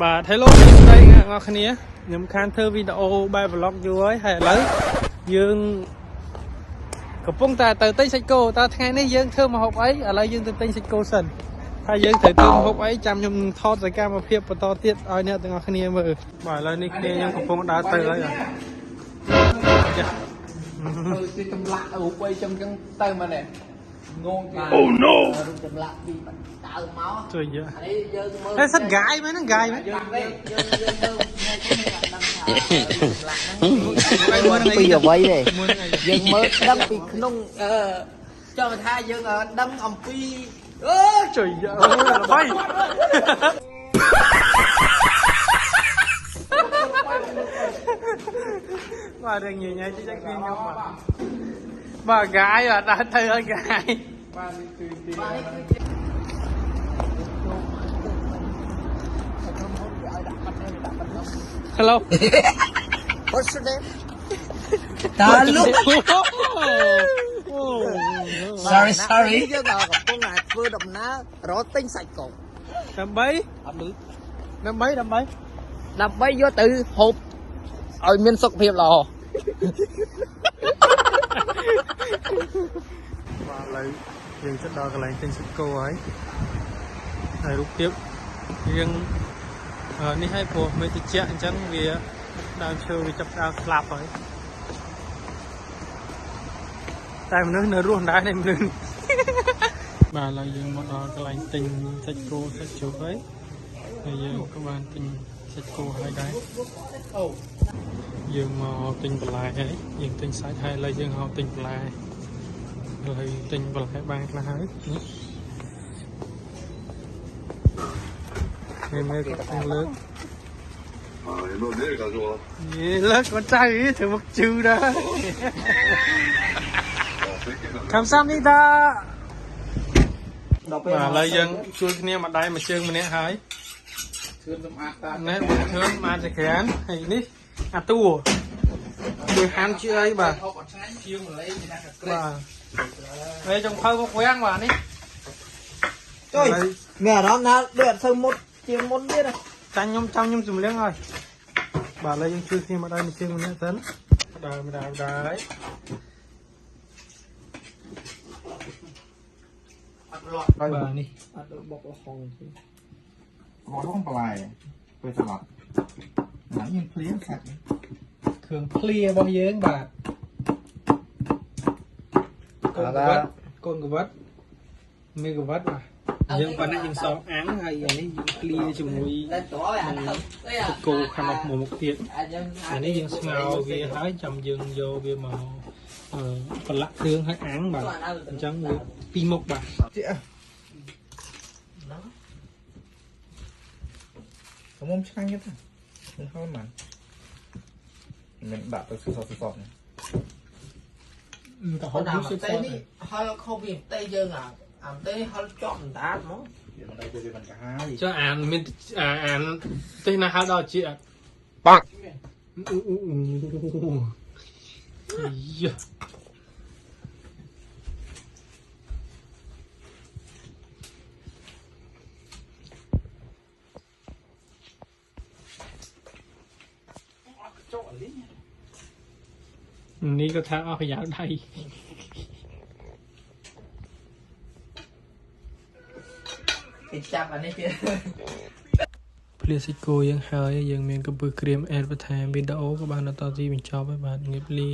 បាទ hello ស្ដីអ្នកនរគ្នាខ្ញុំខានធ្វើវីដេអូបែប vlog យូរហើយឥឡូវយើងកំពុងតែទៅទិញសាច់គោតើថ្ងៃនេះយើងធ្វើម្ហូបអីឥឡូវយើងទៅទិញសាច់គោសិនថាយើងត្រូវធ្វើម្ហូបអីចាំខ្ញុំនឹងថតសកម្មភាពបន្តទៀតឲ្យអ្នកទាំងអស់គ្នាមើលបាទឥឡូវនេះគ្នាខ្ញុំកំពុងដើរទៅហើយចាគឺចម្លាក់រូបអីចឹងទៅមកនេះងងគេ Oh no រូបចម្លាក់ពីដើមមកជួយយើនេះយើងមើល តែសិតហ្គាយមែនហ្នឹងហ្គាយមែនយើងមើលពីអ្វីទេយើងមើលដឹងពីក្នុងចង់ថាយើងដឹងអំពីជួយយើល្បីបាទរឿងញញជួយគ្នាខ្ញុំបាទហ្គាយបាទដើរទៅហើយហ្គាយបាទនេះគឺទី Hello. What's your name? Talu. Sorry. យើងដល់កំពុងតែធ្វើដំណើររកទិញសាច់កោដើម្បីអត់លឺដើម្បីយកទៅហូបឲ្យមានសុខភាពល្អបាទឥឡូវយើងទៅដល់កន្លែងទិញសាច់គោហើយរូបភាពយើងនេះឲ្យព្រោះមេតិចអញ្ចឹងវាដើមឈើវាចាប់ដើមស្លាប់ហើយតែមនុស្សនៅរស់ដែរនេះមនុស្សបាទឥឡូវយើងមកដល់កន្លែងទិញសាច់គោសាច់ជ្រូកហើយយើងក៏បានទិញសាច់គោហើយដែរយើងមកទិញបន្លែហើយយើងទិញសាច់ហើយឥឡូវយើងមកទិញបន្លែឥឡូវទិញបន្លែបានខ្លះហើយមើលក៏លើក너 내일 가져와.លើកcon traiធ្វើមកជូរដែរ감사합니다បាទឥឡូវយើងជួយគ្នាមួយដៃមួយជើងម្នាក់ហើយជឿនសម្អាតតាណែបងជឿនបានតែក្រានហើយនេះអាតួជួយហាន់ជឿអីបាទហូបអត់ឆ្ងាញ់ជាងម្លេងណាស់ក្រេបាទហើយចុងភៅមកវាំងបាទនេះចុយមានអារម្មណ៍ថាដូចអត់សូវមុតជាងមុនទៀតចាញ់ខ្ញុំជំនៀងហើយបាទឥឡូវយើងជួយគ្នាមួយដៃមួយជើងម្នាក់សិនដើរហើយអត់លាត់បាទនេះអត់បុកលហុងទេបោះលងបន្លែពេលស្លាប់ណាយើងភ្លៀងខាត់គ្រឿងភ្លារបស់យើងបាទកូនកវ៉ាត់មេកវ៉ាត់បាទយើងប៉ុណ្ណឹងយើងសងអាំងហើយនេះយើងភ្លាជាមួយគោខាងមុខទៀតអានេះយើងស្ងោរវាហើយចាំយើងយកវាមកប្រឡាក់គ្រឿងហើយអាំងបាទអញ្ចឹងវាពីរមុខបាទខ្ញុំឆ្ងាញ់ទៀតមិនហូរមិនដាក់ទៅសសនេះទៅហូបនេះសិតនេះហល់ខូបវាផ្ទៃយើងអាផ្ទៃហល់ជាប់អណ្ដាតមកវាមិនដែរវាមិនកាហាយចុះអានមានអានទេណាហៅដល់ជាបាក់យ៉ានេះក៏ថាអស់ប្រយោជន៍ដៃគេចាប់អានេះទៀតភ្លាសាច់គោយើងហើយយើងមានកំពឹសក្រៀមអេដបន្ថែមវីដេអូក៏បានបន្តទីបញ្ចប់ហើយបាទងាយលា